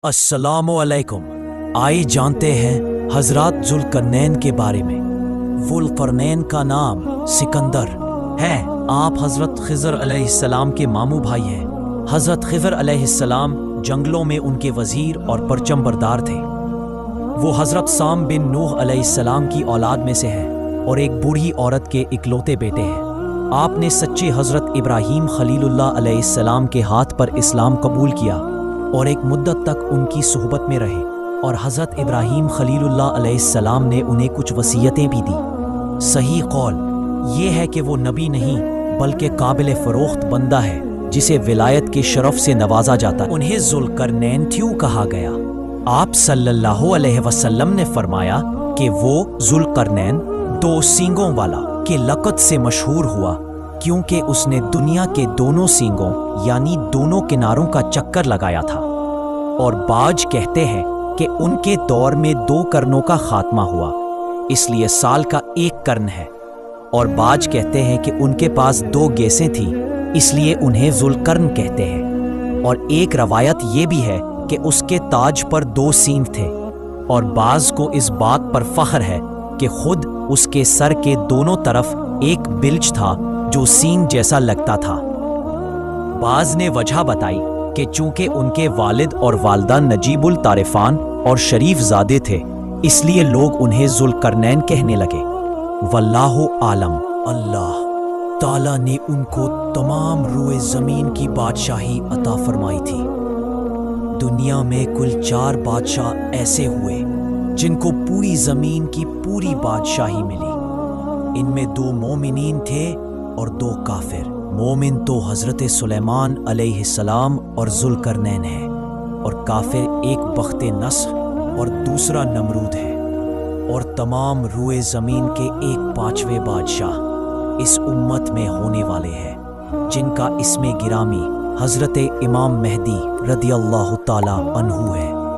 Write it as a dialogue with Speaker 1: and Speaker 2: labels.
Speaker 1: अस्सलामुअलैकुम। आइए जानते हैं हजरत जुल्करनैन के बारे में। जुल्करनैन का नाम सिकंदर है। आप हजरत खिज़र अलैहिस्सलाम के मामू भाई हैं। हजरत खिज़र अलैहिस्सलाम जंगलों में उनके वजीर और परचम बरदार थे। वो हजरत साम बिन नूह अलैहिस्सलाम की औलाद में से हैं और एक बूढ़ी औरत के इकलौते बेटे हैं। आपने सच्चे हजरत इब्राहीम खलीलुल्लाह अलैहिस्सलाम के हाथ पर इस्लाम कबूल किया और एक मुद्दत तक उनकी सोहबत में रहे, और हज़रत इब्राहीम खलीलुल्लाह अलैहिस्सलाम ने उन्हें कुछ वसीयतें भी दी। सही कौल ये है कि वो नबी नहीं बल्कि काबिल फ़रोख्त बंदा है जिसे विलायत के शरफ से नवाजा जाता है। उन्हें जुल्करनैन क्यों कहा गया? आप सल्लल्लाहु अलैहि वसल्लम ने फरमाया कि वो जुल्करनैन दो सींगों वाला के लक़ब से मशहूर हुआ क्योंकि उसने दुनिया के दोनों सींगों यानी दोनों किनारों का चक्कर लगाया था। और बाज कहते हैं कि उनके दौर में 2 कर्नों का खात्मा हुआ, इसलिए साल का 1 कर्न है। और बाज कहते हैं कि उनके पास 2 गेसें थी, इसलिए उन्हें जुल्कर्न कहते हैं। और एक रवायत ये भी है कि उसके ताज पर 2 सींग थे। और बाज को इस बात पर फख्र है कि खुद उसके सर के दोनों तरफ एक बिल्ज था जो सींग जैसा लगता था। बाज ने वजह बताई कि चूंकि उनके वालिद और वालदा नजीबुल तारिफान और शरीफ ज़ादे थे, इसलिए लोग उन्हें जुल्करनैन कहने लगे। वल्लाहु आलम। अल्लाह ताला ने उनको तमाम रोए ज़मीन की बादशाही अता फरमाई थी। दुनिया में कुल 4 बादशाह ऐसे हुए जिनको पूरी ज़मीन की पूरी बादशाही मिली। इनमें 2 मोमिनीन थे और 2 काफिर। मोमिन तो हजरत सुलेमान अलैहिस्सलाम और जुल्करनैन है, और काफिर एक बख्ते नस्र और दूसरा नमरूद है। और तमाम रुए ज़मीन के 1/5वें बादशाह इस उम्मत में होने वाले हैं, जिनका इसमें गिरामी हजरत इमाम मेहदी रदियल्लाहु ताला अन्हु है।